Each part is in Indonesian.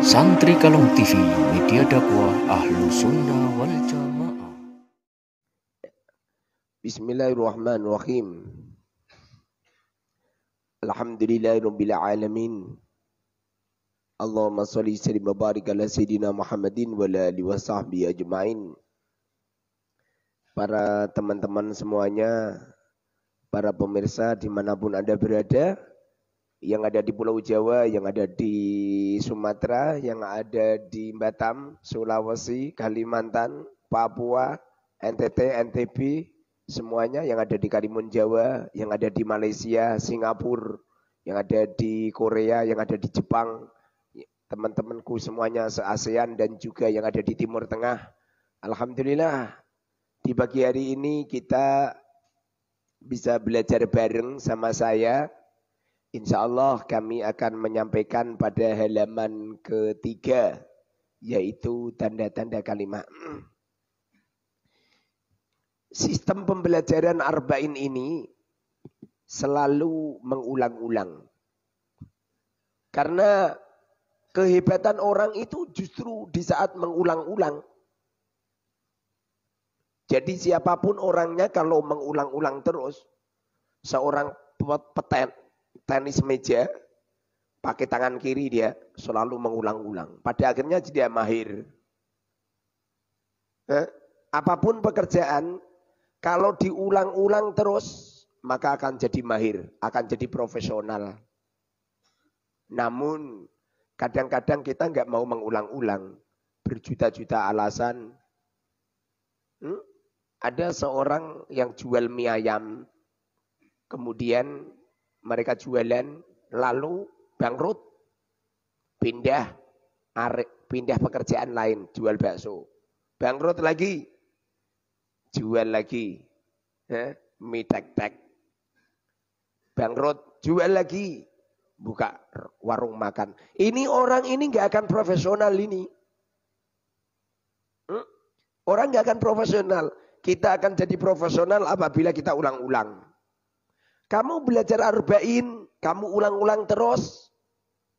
Santri Kalong TV, media dakwah Ahlus Sunnah wal Jamaah. Bismillahirrahmanirrahim. Alhamdulillahirabbil alamin. Allahumma shalli sallim wa barik ala sayidina Muhammadin wa ala alihi washabbihi ajmain. Para teman-teman semuanya, para pemirsa dimanapun Anda berada, yang ada di Pulau Jawa, yang ada di Sumatera, yang ada di Batam, Sulawesi, Kalimantan, Papua, NTT, NTB, semuanya yang ada di Karimun Jawa, yang ada di Malaysia, Singapura, yang ada di Korea, yang ada di Jepang, teman-temanku semuanya se-ASEAN dan juga yang ada di Timur Tengah. Alhamdulillah, di pagi hari ini kita bisa belajar bareng sama saya. Insya Allah kami akan menyampaikan pada halaman ketiga, yaitu tanda-tanda kalimat. Sistem pembelajaran arba'in ini selalu mengulang-ulang. Karena kehebatan orang itu justru di saat mengulang-ulang. Jadi siapapun orangnya kalau mengulang-ulang terus, seorang tenis meja, pakai tangan kiri dia selalu mengulang-ulang. Pada akhirnya dia mahir. Apapun pekerjaan, kalau diulang-ulang terus, maka akan jadi mahir, akan jadi profesional. Namun, kadang-kadang kita nggak mau mengulang-ulang. Berjuta-juta alasan. Ada seorang yang jual mie ayam, kemudian mereka jualan, lalu bangkrut, pindah pekerjaan lain, jual bakso. Bangkrut lagi, jual lagi, mie tek-tek. Bangkrut, jual lagi, buka warung makan. Ini orang ini nggak akan profesional ini. Orang nggak akan profesional. Kita akan jadi profesional apabila kita ulang-ulang. Kamu belajar arba'in, kamu ulang-ulang terus.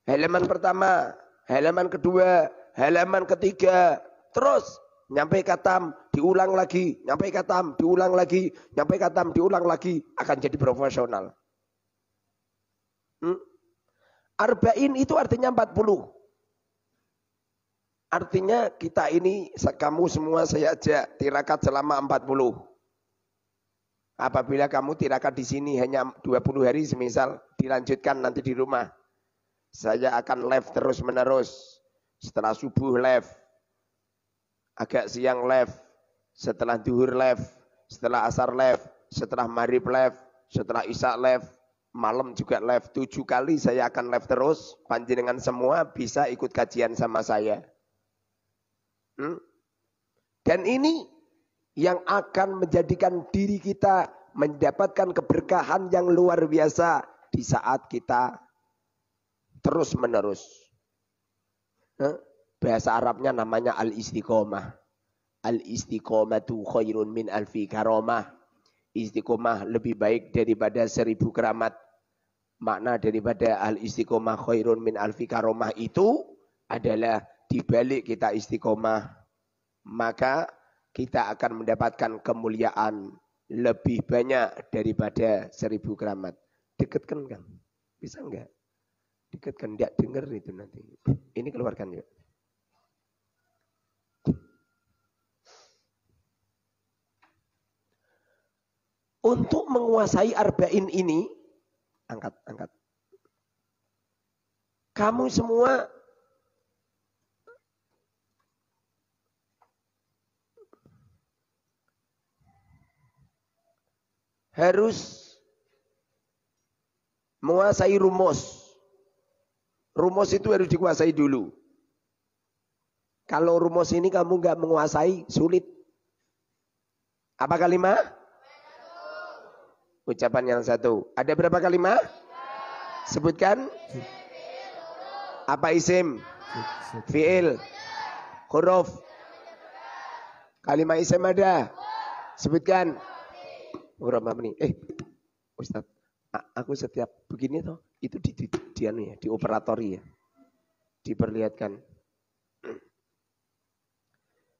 Halaman pertama, halaman kedua, halaman ketiga. Terus, nyampe katam, diulang lagi. Nyampe katam, diulang lagi. Nyampe katam, diulang lagi. Akan jadi profesional. Arba'in itu artinya 40. Artinya kita ini, kamu semua saya ajak tirakat selama 40. Apabila kamu tirakat di sini hanya 20 hari semisal, dilanjutkan nanti di rumah. Saya akan live terus menerus. Setelah subuh live. Agak siang live. Setelah duhur live. Setelah asar live. Setelah maghrib live. Setelah isya live. Malam juga live. 7 kali saya akan live terus. Panjenengan semua bisa ikut kajian sama saya. Dan ini yang akan menjadikan diri kita mendapatkan keberkahan yang luar biasa di saat kita terus menerus. Bahasa Arabnya namanya al-istiqomah. Al-istiqomatu khairun min alfi karamah. Istiqomah lebih baik daripada 1000 keramat. Makna daripada al-istiqomah khairun min alfi karamah itu adalah dibalik kita istiqomah, maka kita akan mendapatkan kemuliaan lebih banyak daripada 1000 keramat. Dekatkan kan? Bisa enggak? Dekatkan, enggak dengar itu nanti. Ini keluarkan yuk. Untuk menguasai arba'in ini, angkat. Kamu semua harus menguasai rumus. Rumus itu harus dikuasai dulu. Kalau rumus ini kamu nggak menguasai, sulit. Apa kalimat? Ucapan yang satu. Ada berapa kalimat? Sebutkan. Apa isim? Fi'il. Huruf. Kalimat isim ada. Sebutkan. Ustaz, aku setiap begini toh, itu di operatori ya. Diperlihatkan.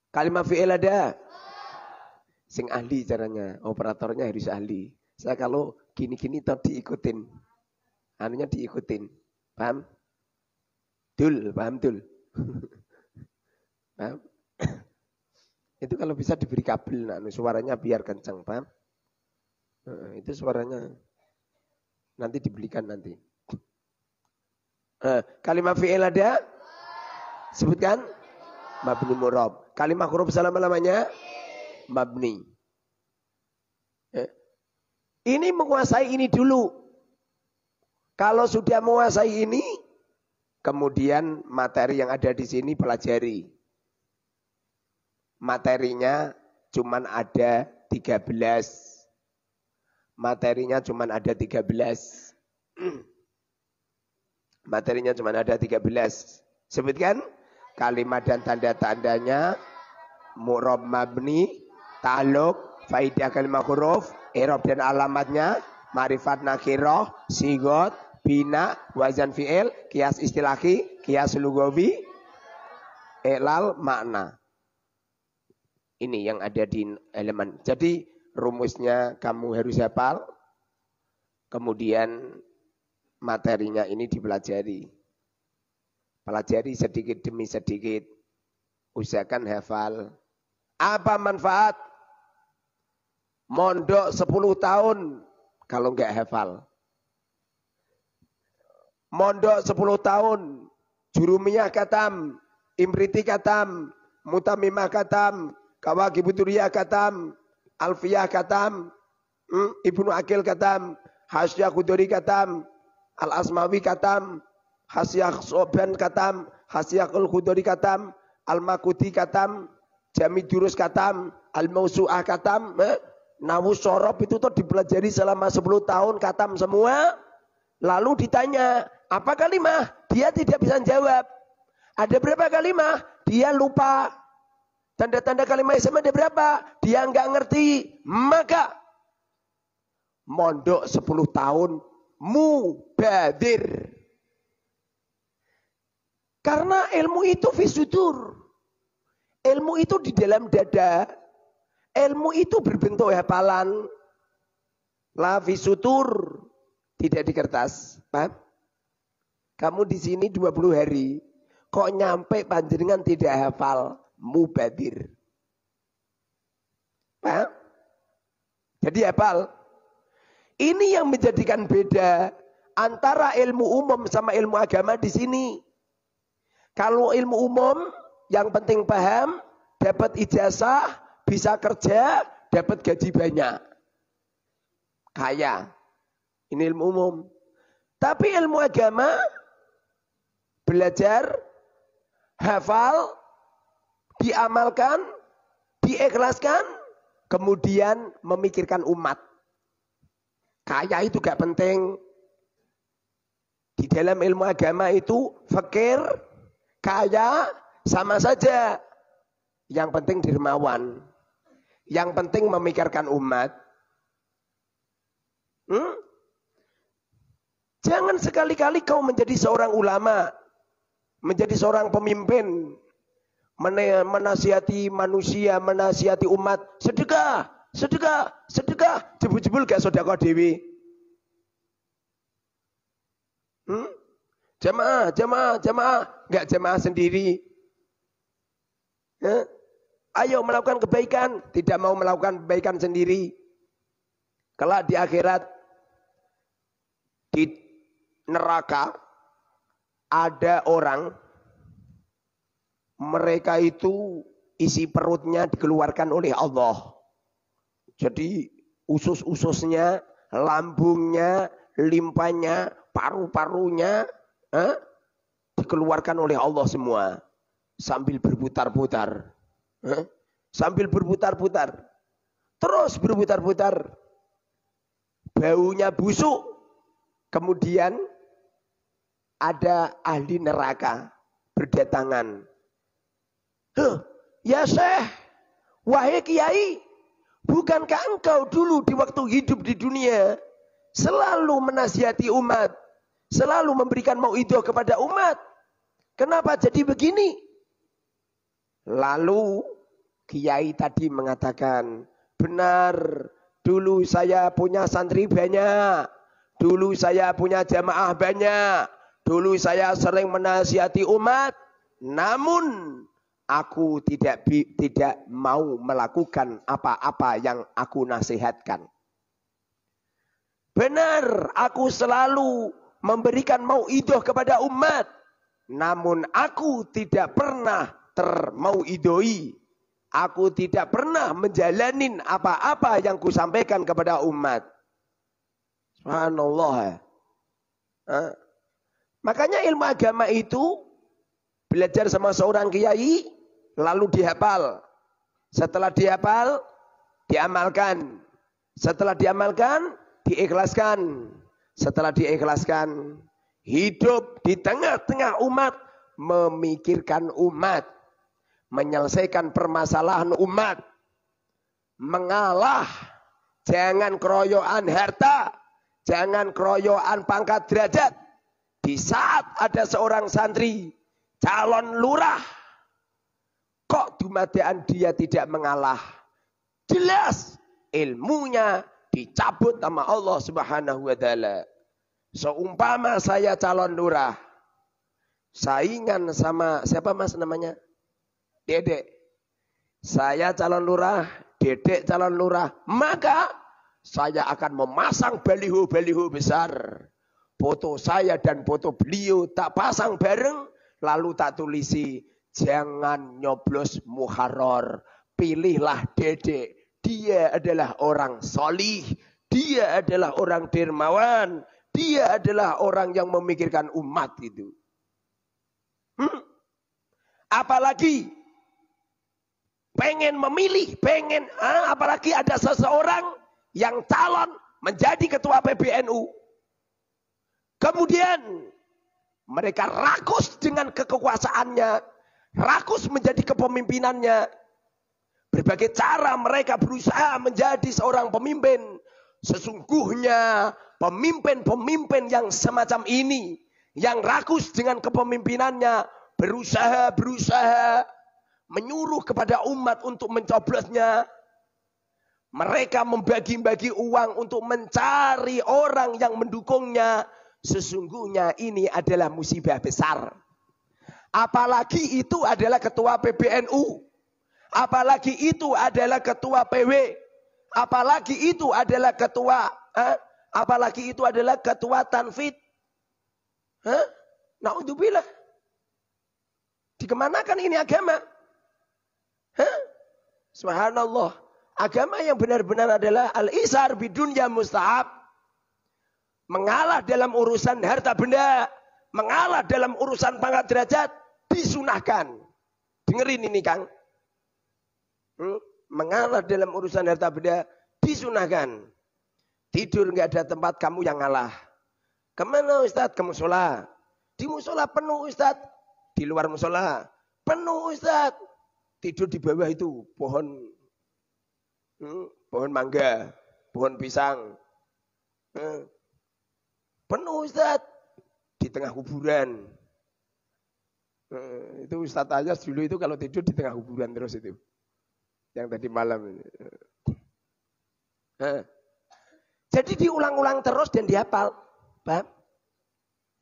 Kalimat fi'il ada? Sing ahli caranya, operatornya harus ahli. Saya kalau gini-gini tadi diikutin. Anunya diikutin. Paham? Dul, paham dul? Paham? Itu kalau bisa diberi kabel, nah, suaranya biar kencang, paham? Itu suaranya nanti dibelikan nanti. Kalimat fi'il ada? Sebutkan. Mabni mu'rab. Kalimat huruf selama-lamanya? Mabni. Ini menguasai ini dulu. Kalau sudah menguasai ini, kemudian materi yang ada di sini pelajari. Materinya cuman ada 13. Materinya cuman ada 13. Materinya cuman ada 13. Sebutkan kalimat dan tanda-tandanya, mu'rab mabni, ta'alluq, faidah kalimat huruf, i'rab dan alamatnya, ma'rifat nakirah, sigot, bina, wazan fi'il, kias istilahi, kias lugawi, i'lal makna. Ini yang ada di elemen. Jadi rumusnya kamu harus hafal. Kemudian materinya ini dipelajari. Pelajari sedikit demi sedikit. Usahakan hafal. Apa manfaat mondok 10 tahun kalau enggak hafal? Mondok 10 tahun, jurumiyah katam, imriti katam, mutamimah katam, kawakibuturiyah katam, alfiyah katam, ibnu akil katam, hasyah kuduri katam, al-asmawi katam, hasyah soban katam, hasyah al-kuduri katam, al-makuti katam, jami jurus katam, al-mausu'ah katam, nawu sorob itu tuh dipelajari selama 10 tahun katam semua. Lalu ditanya, apa kalimah? Dia tidak bisa jawab. Ada berapa kalimah? Dia lupa. Tanda-tanda kalimah SMA ada berapa? Dia enggak ngerti. Maka mondok 10 tahun mubadir. Karena ilmu itu fisudur. Ilmu itu di dalam dada. Ilmu itu berbentuk hafalan. La fisutur. Tidak di kertas. Paham? Kamu di sini 20 hari. Kok nyampe panjenengan tidak hafal? Mubadir. Paham? Jadi hafal. Ini yang menjadikan beda antara ilmu umum sama ilmu agama di sini. Kalau ilmu umum yang penting paham, dapat ijazah, bisa kerja, dapat gaji banyak. Kaya. Ini ilmu umum. Tapi ilmu agama, belajar, hafal, diamalkan, diikhlaskan, kemudian memikirkan umat. Kaya itu gak penting. Di dalam ilmu agama itu fakir, kaya, sama saja. Yang penting dermawan. Yang penting memikirkan umat. Jangan sekali-kali kau menjadi seorang ulama, menjadi seorang pemimpin, menasihati manusia, menasihati umat, sedekah, sedekah, sedekah, jebul-jebul gak sedekah dewi. Jamaah, jamaah, jamaah, gak jamaah sendiri. Ayo melakukan kebaikan, tidak mau melakukan kebaikan sendiri. Kelak di akhirat, di neraka ada orang, mereka itu isi perutnya dikeluarkan oleh Allah. Jadi usus-ususnya, lambungnya, limpanya, paru-parunya dikeluarkan oleh Allah semua sambil berputar-putar. Sambil berputar-putar. Terus berputar-putar. Baunya busuk. Kemudian ada ahli neraka berdatangan. Ya Syekh, wahai Kiai, bukankah engkau dulu di waktu hidup di dunia selalu menasihati umat, selalu memberikan mauidhah kepada umat? Kenapa jadi begini? Lalu Kiai tadi mengatakan, benar, dulu saya punya santri banyak, dulu saya punya jamaah banyak, dulu saya sering menasihati umat, namun aku tidak mau melakukan apa-apa yang aku nasihatkan. Benar, aku selalu memberikan mauidhah kepada umat, namun aku tidak pernah termauidoi. Aku tidak pernah menjalanin apa-apa yang kusampaikan kepada umat. Subhanallah. Makanya ilmu agama itu belajar sama seorang kiai, lalu dihafal. Setelah dihafal, diamalkan. Setelah diamalkan, diikhlaskan. Setelah diikhlaskan, hidup di tengah-tengah umat, memikirkan umat, menyelesaikan permasalahan umat, mengalah, jangan keroyokan harta, jangan keroyokan pangkat derajat. Di saat ada seorang santri, calon lurah, kok dumadian dia tidak mengalah? Jelas ilmunya dicabut sama Allah Subhanahu wa taala. Seumpama saya calon lurah, saingan sama siapa mas namanya? Dedek. Saya calon lurah, Dedek calon lurah, maka saya akan memasang baliho-baliho besar. Foto saya dan foto beliau tak pasang bareng, lalu tak tulisi, jangan nyoblos muharrar, pilihlah Dedek. Dia adalah orang solih, dia adalah orang dermawan, dia adalah orang yang memikirkan umat itu. Apalagi pengen memilih, apalagi ada seseorang yang calon menjadi ketua PBNU. Kemudian mereka rakus dengan kekuasaannya, rakus menjadi kepemimpinannya. Berbagai cara mereka berusaha menjadi seorang pemimpin. Sesungguhnya pemimpin-pemimpin yang semacam ini, yang rakus dengan kepemimpinannya, berusaha menyuruh kepada umat untuk mencoblosnya. Mereka membagi-bagi uang untuk mencari orang yang mendukungnya. Sesungguhnya ini adalah musibah besar. Apalagi itu adalah ketua PBNU. Apalagi itu adalah ketua PW. Apalagi itu adalah ketua Tanfid. Naudzubillah. Dikemanakan ini agama? Subhanallah. Agama yang benar-benar adalah al-isar bidunya mustahab. Mengalah dalam urusan harta benda, mengalah dalam urusan pangkat derajat, disunahkan. Dengerin ini Kang. Mengalah dalam urusan harta benda, disunahkan. Tidur nggak ada tempat, kamu yang ngalah. Kemana Ustadz? Ke musola. Di musola penuh Ustadz. Di luar musola penuh Ustadz. Tidur di bawah itu pohon mangga, pohon pisang. Penuh Ustadz. Di tengah kuburan. Itu Ustadz aja dulu itu kalau tidur di tengah kuburan terus itu. Yang tadi malam ini. Jadi diulang-ulang terus dan dihafal. Paham?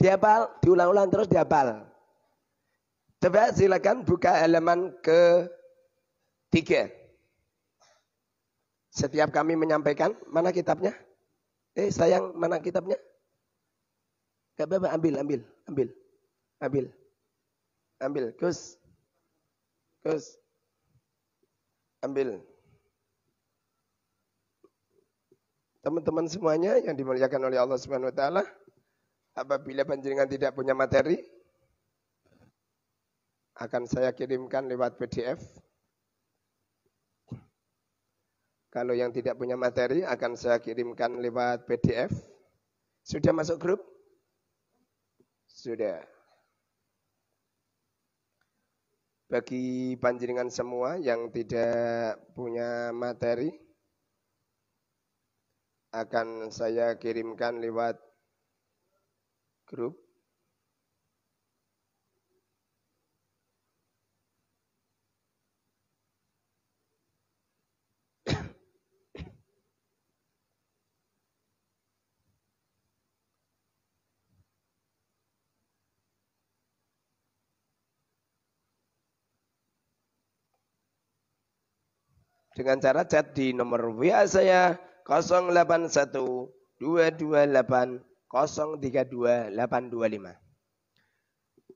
Dihafal, diulang-ulang terus dihafal. Coba silakan buka halaman ke-3. Setiap kami menyampaikan, mana kitabnya? Sayang, mana kitabnya? Gak apa-apa, ambil. Gus. Ambil. Teman-teman semuanya yang dimuliakan oleh Allah Subhanahu wa taala, apabila panjenengan tidak punya materi, akan saya kirimkan lewat PDF. Kalau yang tidak punya materi, akan saya kirimkan lewat PDF. Sudah masuk grup? Sudah. Bagi panjenengan semua yang tidak punya materi, akan saya kirimkan lewat grup. Dengan cara chat di nomor WA saya 081 228 032825.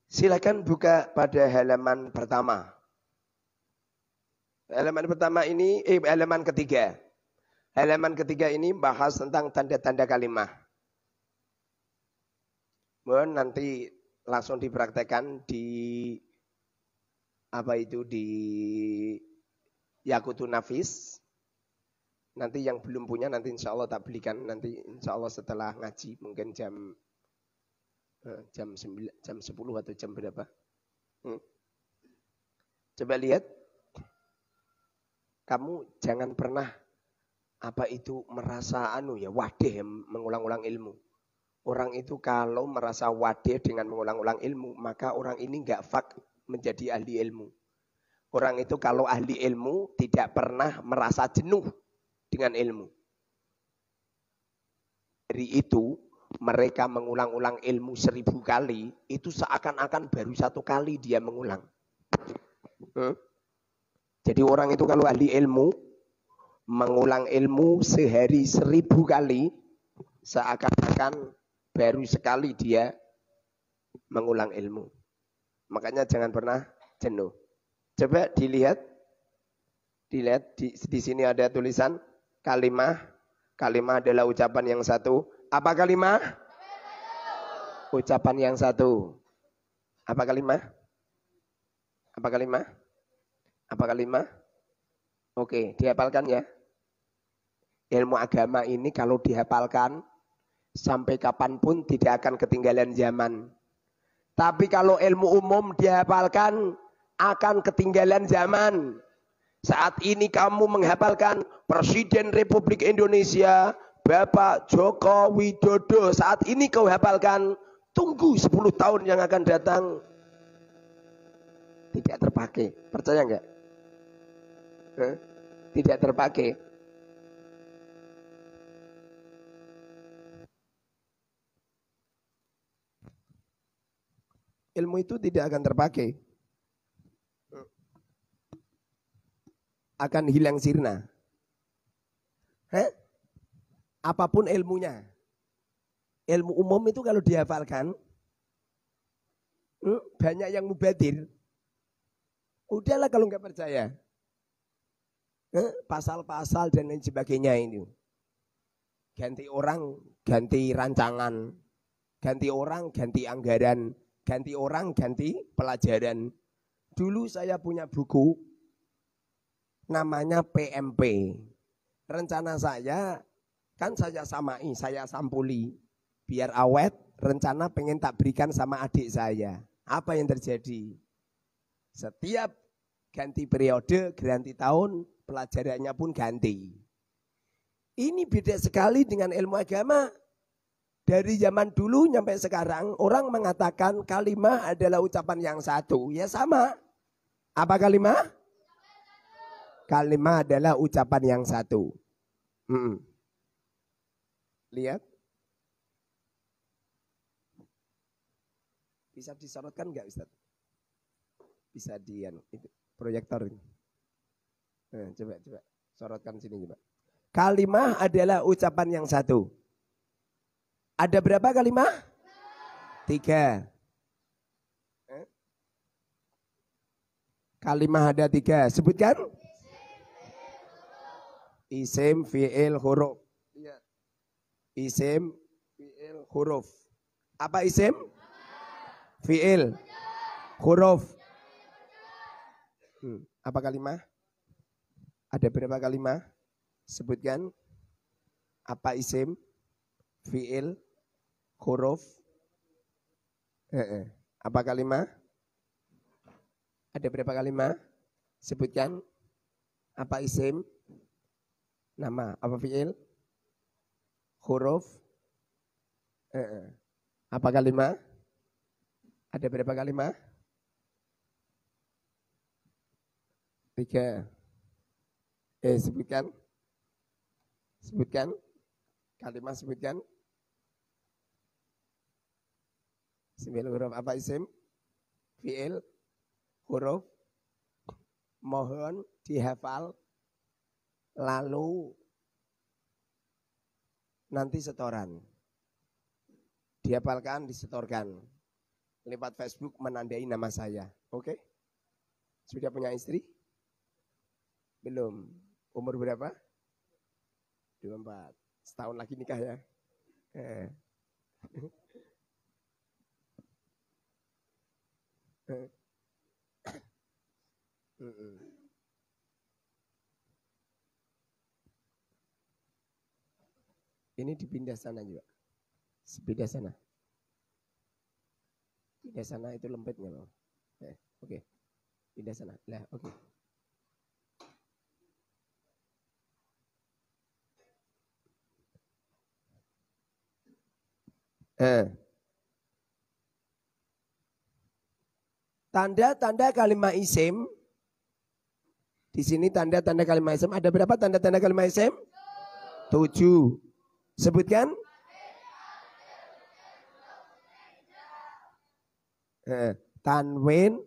Silakan buka pada halaman pertama. Halaman pertama ini, halaman ketiga. Halaman ketiga ini bahas tentang tanda-tanda kalimah. Mohon nanti langsung dipraktekkan di di Yakutun Nafis. Nanti yang belum punya nanti insya Allah tak belikan nanti insya Allah setelah ngaji mungkin jam 10 atau jam berapa. Coba lihat. Kamu jangan pernah merasa wadih mengulang-ulang ilmu. Orang itu kalau merasa wadih dengan mengulang-ulang ilmu, maka orang ini enggak menjadi ahli ilmu. Orang itu kalau ahli ilmu tidak pernah merasa jenuh dengan ilmu. Dari itu mereka mengulang-ulang ilmu 1000 kali, itu seakan-akan baru 1 kali dia mengulang. Jadi orang itu kalau ahli ilmu, mengulang ilmu sehari 1000 kali, seakan-akan baru sekali dia mengulang ilmu. Makanya jangan pernah jenuh. Coba dilihat di sini ada tulisan kalimah. Kalimah adalah ucapan yang satu. Apa kalimah? Ucapan yang satu. Apa kalimah? Apa kalimah? Apa kalimah? Oke, dihafalkan ya. Ilmu agama ini kalau dihafalkan, sampai kapanpun tidak akan ketinggalan zaman. Tapi kalau ilmu umum dihafalkan, akan ketinggalan zaman. Saat ini kamu menghafalkan Presiden Republik Indonesia, Bapak Joko Widodo. Saat ini kau hafalkan, tunggu 10 tahun yang akan datang. Tidak terpakai. Percaya enggak? Tidak terpakai. Ilmu itu tidak akan terpakai. Akan hilang sirna. Apapun ilmunya. Ilmu umum itu kalau dihafalkan, banyak yang mubadir. Udahlah kalau nggak percaya. Pasal-pasal dan lain sebagainya ini. Ganti orang, ganti rancangan. Ganti orang, ganti anggaran. Ganti orang, ganti pelajaran. Dulu saya punya buku namanya PMP. Rencana saya, kan saya samai, saya sampuli. Biar awet, rencana pengen tak berikan sama adik saya. Apa yang terjadi? Setiap ganti periode, ganti tahun, pelajarannya pun ganti. Ini beda sekali dengan ilmu agama. Dari zaman dulu sampai sekarang, orang mengatakan kalimah adalah ucapan yang satu. Ya sama. Apa kalimah? Kalimah adalah ucapan yang satu. Lihat. Bisa disorotkan enggak Ustaz? Bisa proyektor ini. Coba sorotkan sini coba. Kalimah adalah ucapan yang satu. Ada berapa kalimah? 3. Kalimah ada 3. Sebutkan. Isim, fi'il, huruf. Isim, fi'il, huruf. Apa isim? Fi'il, huruf. Apa kalimah? Ada berapa kalimah? Sebutkan. Apa isim? Fi'il, huruf. Apa kalimah? Ada berapa kalimah? Sebutkan. Apa isim? Nama. Apa fi'il? Huruf. Apa kalimah? Ada berapa kalimah? 3. Sebutkan. Sebutkan. Kalimah sebutkan. 9 huruf. Apa isim? Fi'il, huruf. Mohon dihafal. lalu nanti setoran. Dihafalkan, disetorkan. Lewat Facebook menandai nama saya. Oke? Sudah punya istri? Belum. Umur berapa? 24. Setahun lagi nikah ya. Ini dipindah sana juga. Pindah sana. Pindah sana itu lempitnya, Bang. Oke. Pindah sana. Lah, oke. Tanda-tanda kalimat isim. Di sini tanda-tanda kalimat isim. Ada berapa tanda-tanda kalimat isim? 7. Sebutkan. Tanwin,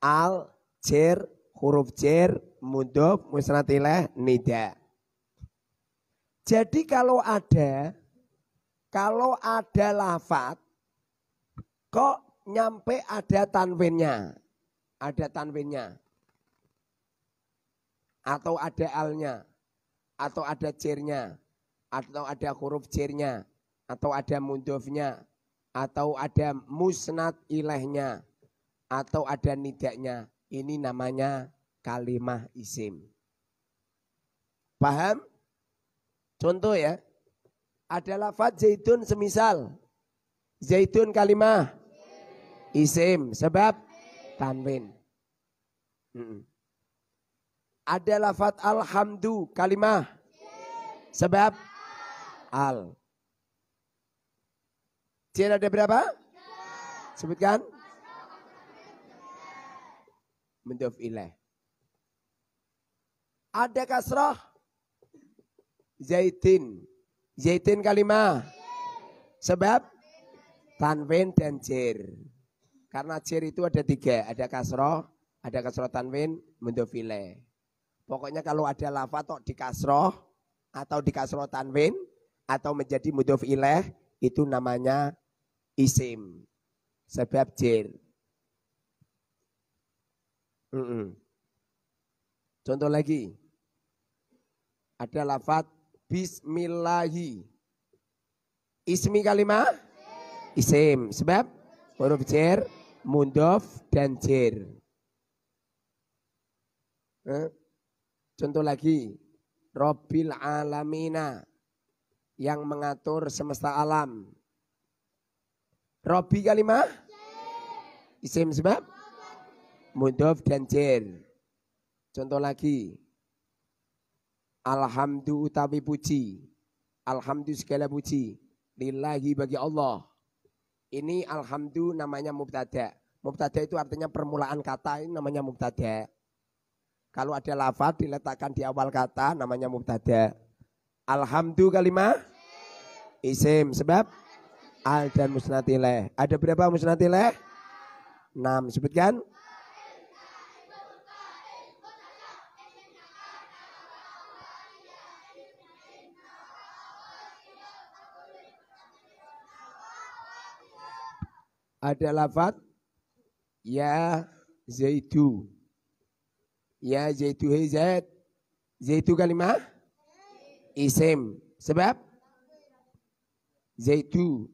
al, jer, huruf jer, mudhof, musnad ilaih, nida. Jadi kalau ada lafaz kok nyampe ada tanwinnya. Ada tanwinnya. Atau ada alnya. Atau ada jernya. Atau ada huruf jernya. Atau ada mudhofnya. Atau ada musnad ilaihnya. Atau ada nidaknya. Ini namanya kalimah isim. Paham? Contoh ya. Ada lafaz zaitun semisal. Zaitun kalimah isim. Sebab tanwin. Ada lafaz alhamdu kalimah. Sebab al. Jer ada berapa? Sebutkan. Mudhof ilaih. Ada kasrah. Zaitin. Zaitin kalimah. Sebab tanwin dan jer. Karena jer itu ada 3. Ada kasroh tanwin, mudhof ilaih. Pokoknya kalau ada lafaz di kasroh atau di kasroh tanwin atau menjadi mudhof ilaih itu namanya isim. Sebab jer. Contoh lagi. Ada lafaz bismillahi. Ismi kalimah isim. Sebab huruf jer, mudhof dan jer. Contoh lagi. Rabbil alamina. Yang mengatur semesta alam. Robbi kalimah isim sebab mudhof dan jer. Contoh lagi. Alhamdu utawi puji. Alhamdu segala puji. Lillahi bagi Allah. Ini alhamdu namanya mubtada. Mubtada itu artinya permulaan kata, ini namanya mubtada. Kalau ada lafaz diletakkan di awal kata namanya mubtada. Alhamdu kalimah isim sebab al dan musnad ilaih. Ada berapa musnad ilaih? 6. Sebutkan. Ada lafaz ya zaitu. Ya zaitu hai zaid. Zaitu kalimah isim. Sebab zaitu.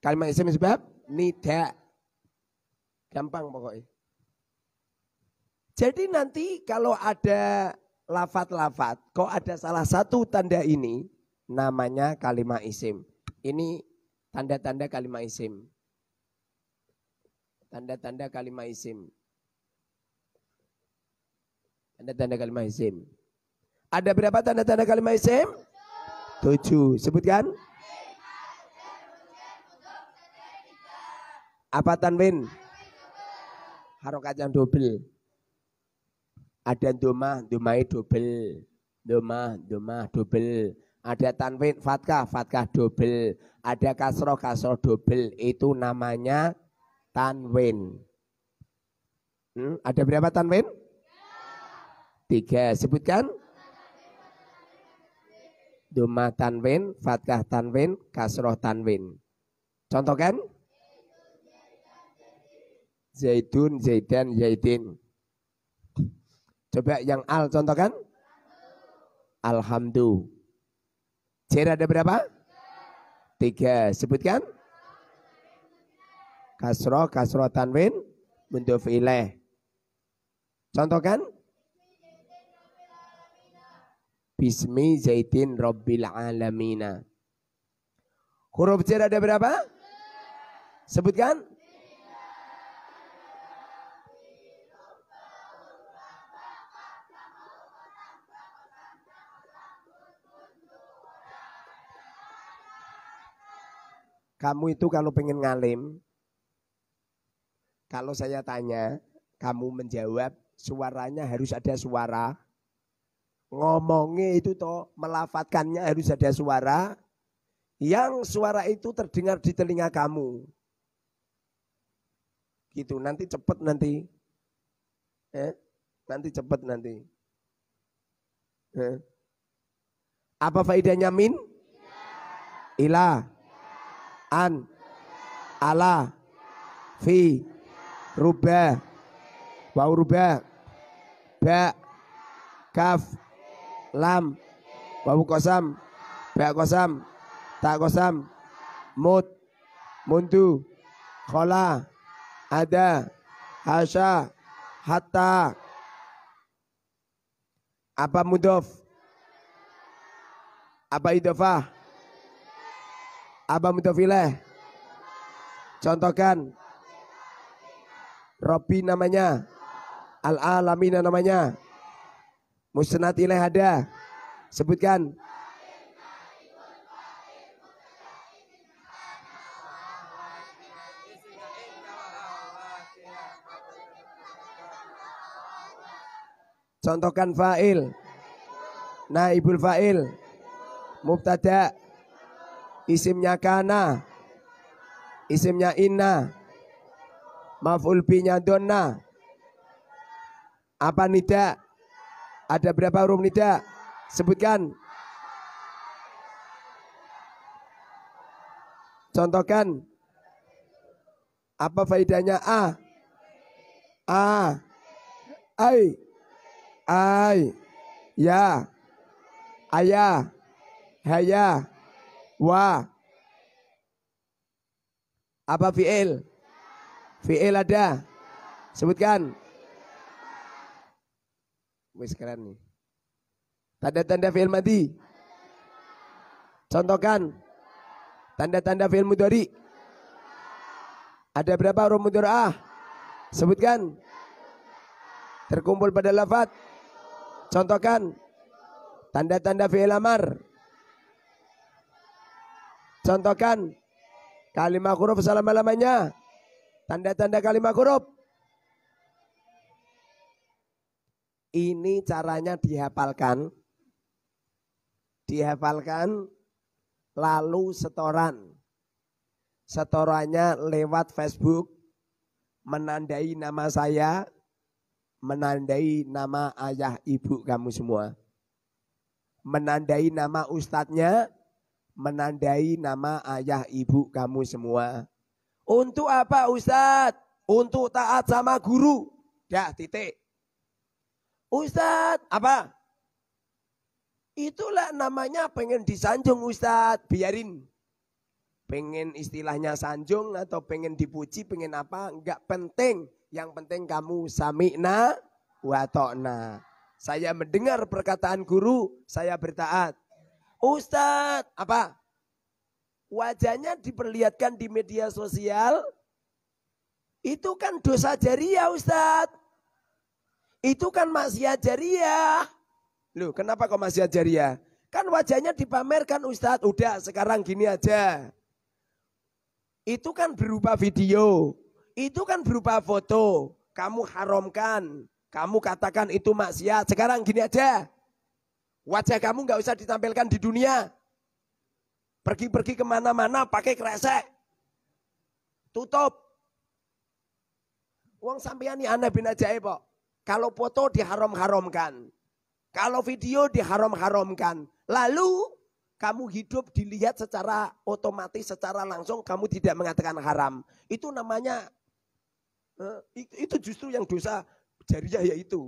Kalimah isim sebab nida. Gampang pokoknya. Jadi nanti kalau ada lafaz-lafaz, kok ada salah satu tanda ini, namanya kalimah isim. Ini tanda-tanda kalimah isim. Tanda-tanda kalimah isim. Tanda-tanda kalimah isim. Ada berapa tanda-tanda kalimah isim? 7. Sebutkan. Apa tanwin? Harokat yang double. Ada domah, domai double. Domah, double. Ada tanwin, fatkah, double. Ada kasroh double. Itu namanya tanwin. Ada berapa tanwin? 3. Sebutkan. Dhamma tanwin, fathah tanwin, kasroh tanwin. Contoh kan? Zaidun, zaidan, zaidin. Coba yang al contohkan. Alhamdulillah. Jer ada berapa? 3. Sebutkan. Kasroh, kasroh tanwin, mudhof ilaih. Contohkan. Bismi zaidin rabbil alamina. Huruf jer ada berapa? Sebutkan. Kamu itu kalau pengen ngalim, kalau saya tanya, kamu menjawab, suaranya harus ada suara. Ngomongnya itu toh, melafatkannya harus ada suara. Yang suara itu terdengar di telinga kamu. Gitu, nanti cepet nanti. Nanti cepet nanti. Apa faedahnya min? Ilah. An, ala, fi, ruba, waw ruba, ba, kaf, lam, waw kosam, ba kosam, ta kosam, mut, muntu, khola, ada, hasya, hatta. Apa mudhof? Apa idhofah? Apa mudhof ilaih? Contohkan. Robbi namanya. Al-alamina namanya. Musnad ilaih ada. Sebutkan. Contohkan fa'il. Naibul fa'il. Mubtada. Isimnya kana, isimnya inna, maf'ul binya donna. Apa nida? Ada berapa huruf nida? Sebutkan. Contohkan. Apa faedahnya a? Ai, ya, ayah, haya. Wa. Apa fi'il? Fi'il ada. Sebutkan. Wis keren nih. Tanda-tanda fi'il madhi. Contohkan. Tanda-tanda fi'il mudhari. Ada berapa huruf mudhara'ah? Sebutkan. Terkumpul pada lafaz. Contohkan. Tanda-tanda fi'il amar. Contohkan kalimat huruf selama-lamanya. Tanda-tanda kalimat huruf. Ini caranya dihafalkan. Dihafalkan lalu setoran. Setorannya lewat Facebook. Menandai nama saya. Menandai nama ayah ibu kamu semua. Menandai nama ustadznya. Menandai nama ayah ibu kamu semua. Untuk apa Ustadz? Untuk taat sama guru. Dah titik. Ustadz apa? Itulah namanya pengen disanjung Ustadz. Biarin. Pengen istilahnya sanjung atau pengen dipuji, pengen apa? Enggak penting. Yang penting kamu sami'na wa ta'na. Saya mendengar perkataan guru, saya bertaat. Ustadz, apa? Wajahnya diperlihatkan di media sosial. Itu kan dosa jariah Ustadz. Itu kan maksiat jariah. Loh, kenapa kok maksiat jariah? Kan wajahnya dipamerkan Ustadz. Udah, sekarang gini aja. Itu kan berupa video. Itu kan berupa foto. Kamu haramkan. Kamu katakan itu maksiat. Sekarang gini aja. Wajah kamu gak usah ditampilkan di dunia. Pergi-pergi kemana-mana pakai kresek. Tutup. Wong sampeyan ini aneh bin ajaib kok. Kalau foto diharam-haramkan. Kalau video diharam-haramkan. Lalu kamu hidup dilihat secara otomatis, secara langsung kamu tidak mengatakan haram. Itu namanya, itu justru yang dosa jariah yaitu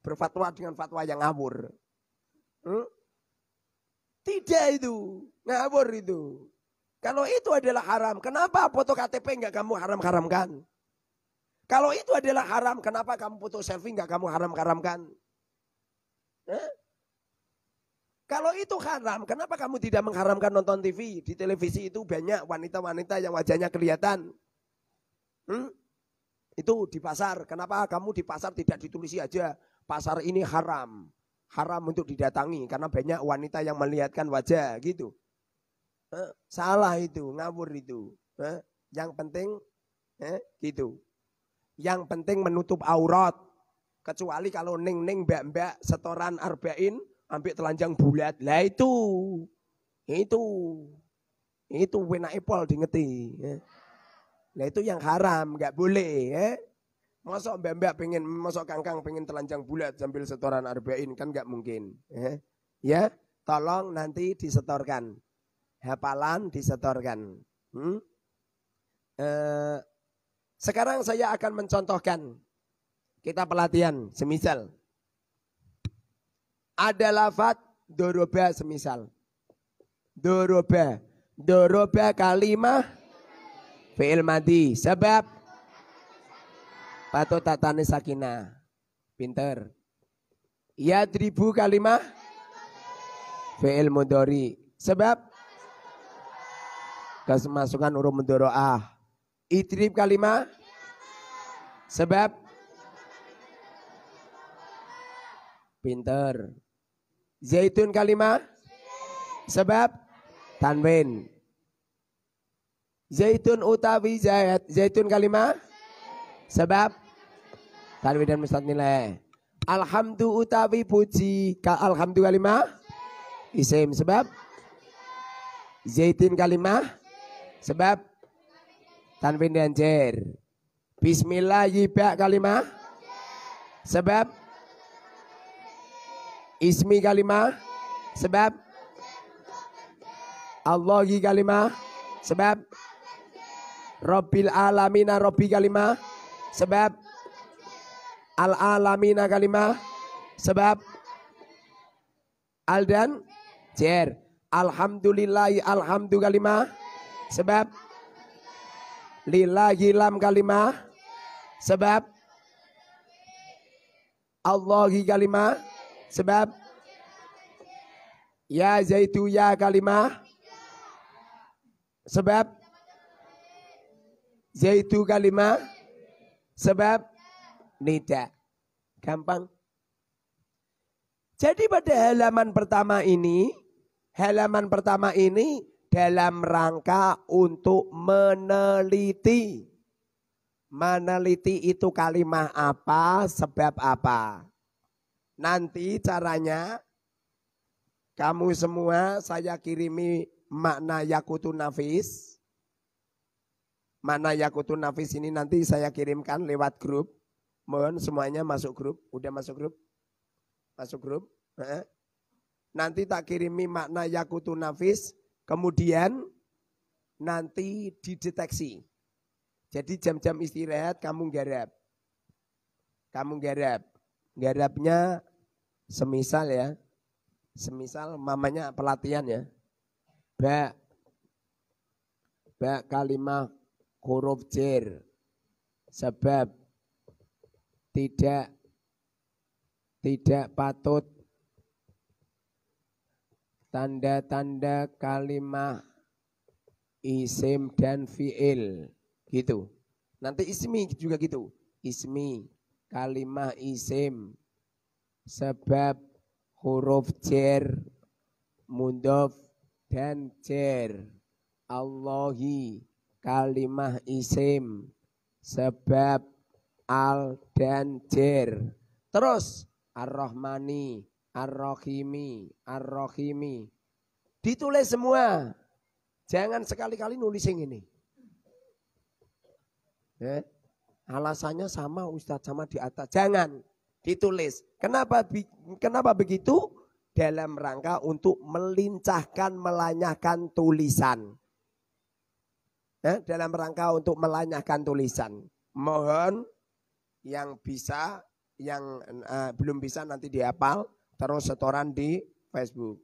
berfatwa dengan fatwa yang ngawur. Tidak itu, ngawur itu. Kalau itu adalah haram, kenapa foto KTP enggak kamu haram-haramkan? Kalau itu adalah haram, kenapa kamu foto selfie enggak kamu haram-haramkan? Kalau itu haram, kenapa kamu tidak mengharamkan nonton TV? Di televisi itu banyak wanita-wanita yang wajahnya kelihatan. Itu di pasar, kenapa kamu di pasar tidak ditulisi aja? Pasar ini haram. Haram untuk didatangi karena banyak wanita yang melihatkan wajah gitu. Salah itu, ngawur itu. Yang penting gitu. Yang penting menutup aurat. Kecuali kalau neng-neng mbak-mbak setoran arba'in ambil telanjang bulat. Lah itu wena epol dingeti. Nah itu yang haram, nggak boleh. Masuk mbak-mbak pengen, masuk kangkang pengen telanjang bulat sambil setoran arba'in kan nggak mungkin. Ya, tolong nanti disetorkan, hafalan disetorkan. Sekarang saya akan mencontohkan, kita pelatihan, semisal ada lafaz doroba semisal, doroba kalimah fi'il madhi, sebab patut tatane sakinah. Pinter. Yadribu kalimah fi'il mudhari. Sebab kemasukan huruf mudhari'ah. Idrib kalimah sebab pinter. Zaitun kalimah sebab tanwin. Zaitun utawi zaitun kalimah sebab tanwin dan mustad nilai. Alhamdu utawi puji alhamdu kalimah isim sebab zaitin kalimah sebab tanwin dan jar. Bismillah yiba kalimah sebab ismi kalimah sebab Allahi kalimah sebab Rabbil alamina Rabbi kalimah sebab al-alamina kalimah sebab al dan jar. Alhamdulillahi alhamdu kalimah sebab lillahi lam kalimah sebab Allahi kalimah sebab ya zaitu ya kalimah sebab zaitu kalimah sebab nida. Gampang. Jadi pada halaman pertama ini dalam rangka untuk meneliti. Meneliti itu kalimah apa, sebab apa. Nanti caranya kamu semua saya kirimi makna yakutun nafis. Makna yakutun nafis ini nanti saya kirimkan lewat grup. Mohon semuanya masuk grup. Udah masuk grup? Masuk grup. Nanti tak kirimi makna yakutun nafis. Kemudian nanti dideteksi. Jadi jam-jam istirahat kamu garap. Kamu garap. Garapnya semisal ya. Semisal mamanya pelatihan ya. Ba kalimah huruf jar. Sebab tidak patut tanda-tanda kalimah isim dan fi'il gitu. Nanti ismi juga gitu. Ismi kalimah isim sebab huruf jar mudhof dan jar. Allahi kalimah isim sebab al dan jar. Terus ar-Rahmani, ar-Rahimi, ar-Rahimi. Ditulis semua. Jangan sekali-kali nulis yang ini. Alasannya sama Ustadz, sama di atas. Jangan ditulis. Kenapa begitu? dalam rangka untuk melincahkan, melanyahkan tulisan. Dalam rangka untuk melanyahkan tulisan. Mohon yang bisa, yang belum bisa nanti dihafal, terus setoran di Facebook.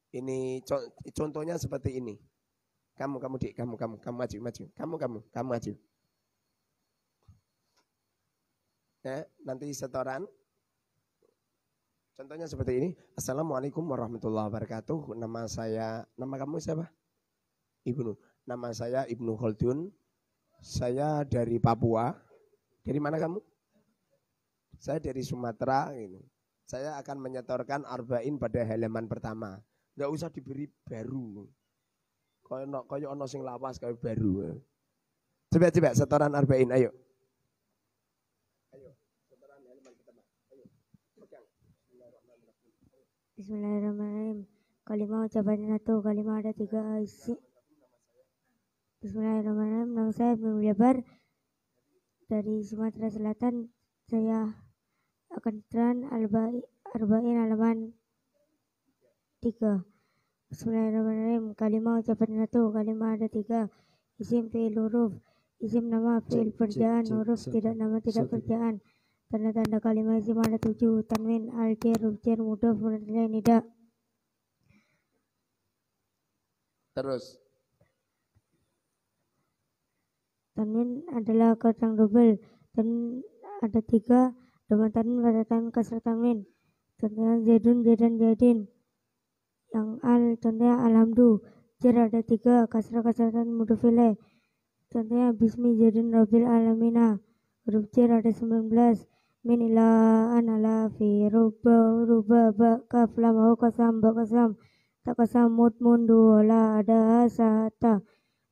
Ini contohnya seperti ini. Kamu maju. Kamu maju. Nanti setoran. Contohnya seperti ini. Assalamualaikum warahmatullahi wabarakatuh. Nama kamu siapa? Ibnu. Nama saya Ibnu Khaldun. Saya dari Papua. Dari mana kamu? Saya dari Sumatera. Gitu. Saya akan menyetorkan arba'in pada halaman pertama. Nggak usah diberi baru. Kayak ono sing lawas kayak baru. Coba setoran arba'in, ayo. Setoran halaman pertama. Ayo. Pegang. Bismillahirrahmanirrahim. Kalimah ucapan satu, kalimah ada 3 isi. Bismillahirrahmanirrahim. Nama saya Ibnu Jabar dari Sumatera Selatan. Saya akan terang arba'in halaman 3. Bismillahirrahmanirrahim. Kalimah ucapan satu, kalimah ada 3. Isim fi'il huruf, isim nama fi'il perjaan, huruf tidak nama tidak perjaan. Tanda-tanda kalimah isim ada 7. Tanwin, al-jar, huruf mudhof, mudhof nida. Terus. Tanwin adalah kata double. Tanwin ada 3. Dhamma tanwin, pada tanwin, kasrah tanwin. Contohnya zaidun, zaidan, zaidin. Yang al, contohnya alhamdu. Jar ada 3. Kasrah tanwin, mudhof ilaih. Contohnya bismi zaidun rabbil alamina. Huruf jar ada 19. Min ila an ala fi ruba ba kaf lam hu kasam ba kasam ta kasam mut mundu la ada sata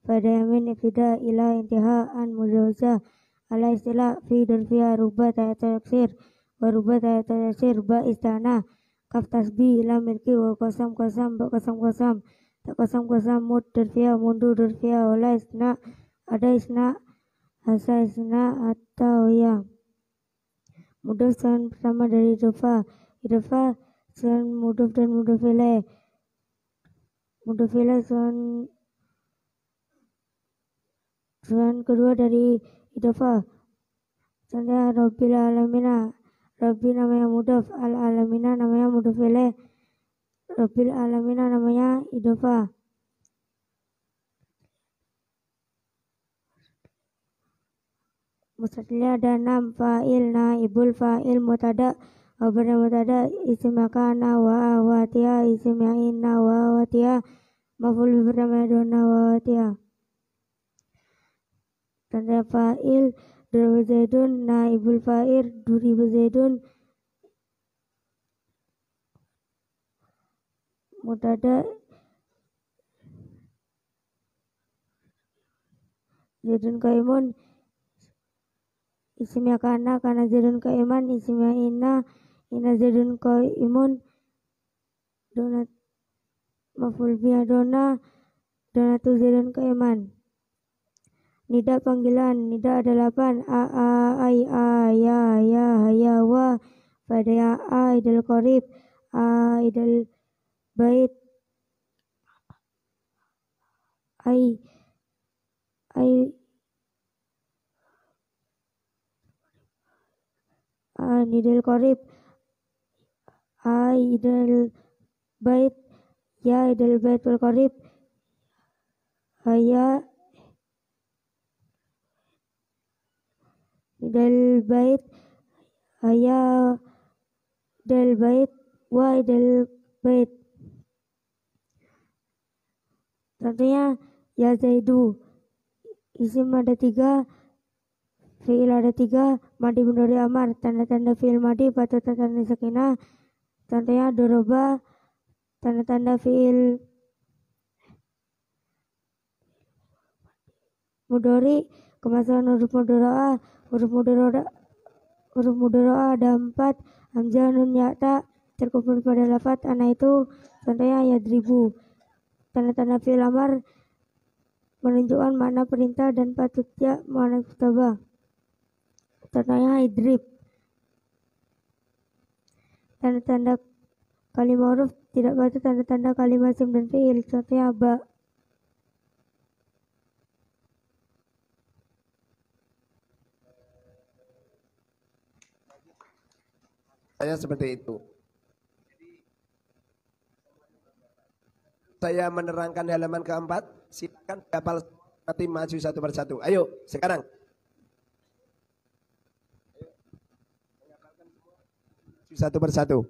pada min ibtida ila intiha an mujawza ala istilah fi darfiya ruba ta taksir wa ruba ta taksir ba istana kaf tasbih lam milki wa kasam ba kasam ta kasam mut darfiya mundu darfiya wala isna ada isna hasa isna atau ya. Mudhof sound pertama dari idofa sound mudhof dan mudhof ilaih. Mudhof ilaih sound kedua dari idofa. Contohnya rabbil alamina. Rabbi namanya mudhof, al alamina namanya mudhof ilaih. Rabbil alamina namanya idofa. Mustaqilnya ada 6. Fa'il, naibul fa'il, mutada, khabarnya mutada, isim makana wa awatia, isim ya'inna wa awatia, maf'ul bi pertama dona wa awatia. Tanda fa'il, duriba zaidun, naibul fa'il, duriba zaidun, mutada, zaidun qaimun, isimnya kana zaidun qaiman, isimnya inna zaidun qaimun, donat maf'ul bihi donatu zaidun qaiman. Nida panggilan, nida ada 8. Ai ya wa pada ya idal qarib, idal bait, ai nidal qarib, idal bait, ya idal bait wal qarib, ya idal bait, ya idal bait wa idal bait. Contohnya ya zaidu, isim ada 3, fi'il ada 3, madi mudhari amar, tanda-tanda fi'il madi patut tanda sakinah. Contohnya doroba, tanda-tanda fi'il mudhari, kemasan huruf mudhari'ah ada 4, hamzah nun ya ta terkumpul pada lafaz ana itu. Contohnya yadribu. Tanda-tanda fi'il amar menunjukkan makna perintah dan patutnya makna mutabah. Contohnya idrib. Tanda-tanda kalimat huruf tidak baca tanda-tanda kalimat isim dan fiil. Contohnya ba. Saya seperti itu. Saya menerangkan halaman keempat. Silakan hafal nanti maju satu persatu. Ayo sekarang. Satu persatu.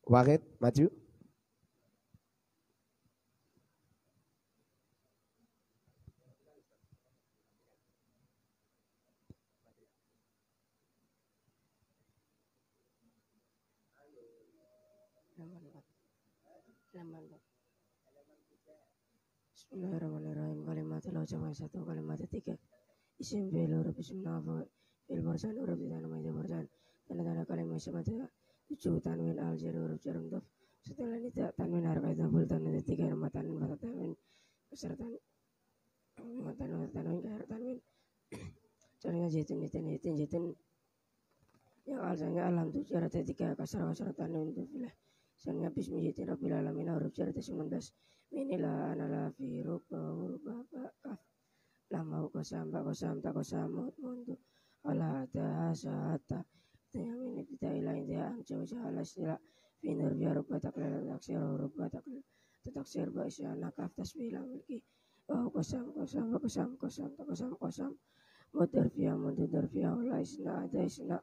Wahid, maju. Bismillahirrahmanirrahim. Kalimatul ucapan satu, kalimat tiga. Isim fi'il huruf isim nafa fi'il barsan huruf tidak nama itu barsan. Tanda-tanda kalimat isim ada 7 tanwin al jar huruf jar mudhaf. Setelah ini tanwin harkat double tanwin tiga nama tanwin mata tanwin besar tanwin tanwin caranya jaitin yang alsanya alhamdulillah tiga kasar tanwin itu filah. Sannya bismillahirrahmanirrahim rabbil alamin huruf jar 19. Minilah anala fi ruba kaf lama kosam tak kosam mundu ala ada sahata yang ini kita ilain dia jauh salah sila finur biar rupa taklil taksir rupa taklil taksir baisya kaf tasbih milki kosam tak kosam mudur via wala isna ada isna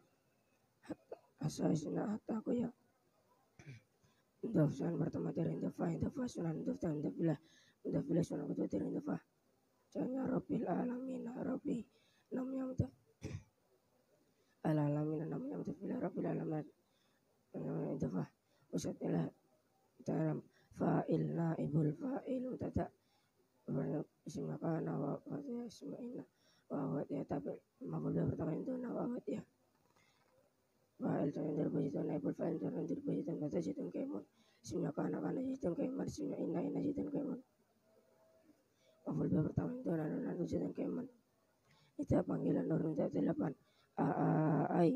asa isna hatta aku ya Dafsan pertama dari Dafa sunan Dafilah sunan kedua dari Dafa Janya Rabbil Alamin Rabbi namanya mutaf Al-Alamin namanya mutaf Rabbil Alamin namanya Dafa Usatilah dalam fa'il naibul fa'il mutada isim makana wa wadiya isma'ina wa wadiya tapi maful pertama itu wa wadiya fa'il jangan dirbajitan naibul fa'il jangan dirbajitan kata jitun kaimun isimnya kana jitun kaimun isimnya ina jitun kaimun maful pertama itu lalu jitun kaimun itu panggilan nur untuk 8 ai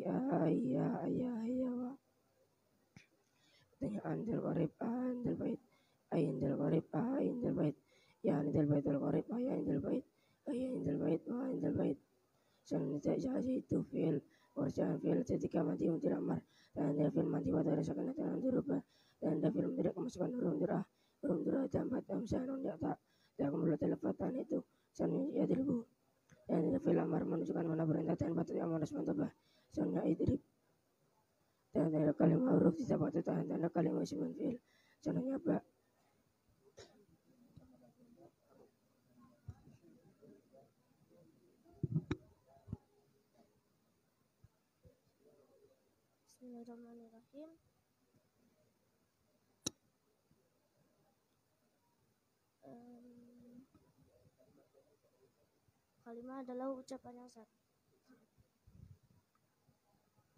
ya wa tanya andal qarib andal bait ayindal qarib ayindal bait ya andal bait al qarib ayindal bait ayindal bait wa ayindal bait sanad jadi itu fi'il warja fi'il ketika mati untuk amar dan ada fi'il mati pada rasakan dan dirubah dan ada fi'il tidak kemasukan huruf dirah tempat amsanon ya tak kemudian telepatan itu sanad ya dirbu dan ada fi'il amar menunjukkan mana perintah dan batu yang manas mantap sanad idrib dan ada kalimat huruf tidak pada tanda kalimat isim fi'il sanadnya apa Bismillahirrahmanirrahim. Kalimat adalah ucapan yang satu.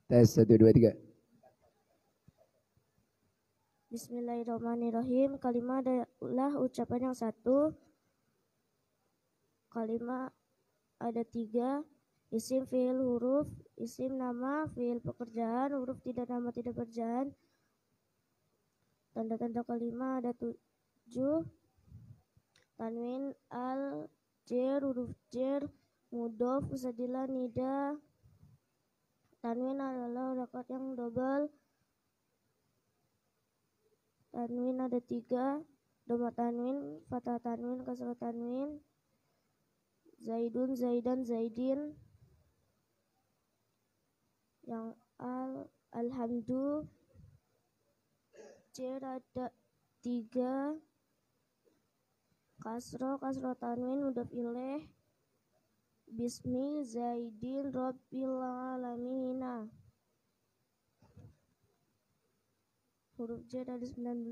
Tes 1, 2, 3. Bismillahirrahmanirrahim. Kalimat adalah ucapan yang satu. Kalimat ada 3. Isim, fiil, huruf. Isim, nama, fiil, pekerjaan. Huruf tidak nama, tidak pekerjaan. Tanda-tanda kalimat ada 7. Tanwin, al, jer, huruf jer, mudhof, musadilah, nida. Tanwin adalah harakat yang double. Tanwin ada 3. Doma tanwin, fathah tanwin, kasrah tanwin. Zaidun, zaidan, zaidin. Yang alhamdu. Jer ada 3. Kasroh tanwin, mudhof ilaih. Bismi zaidin rabbil alamina. Huruf jar ada 19.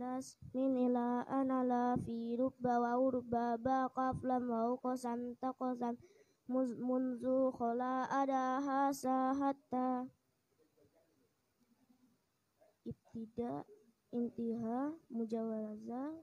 Min ila anala fi rubba wa urba ba qaf lam wa qasam ta qasam munzu khala ada hatta tidak, intiha, mujawazah,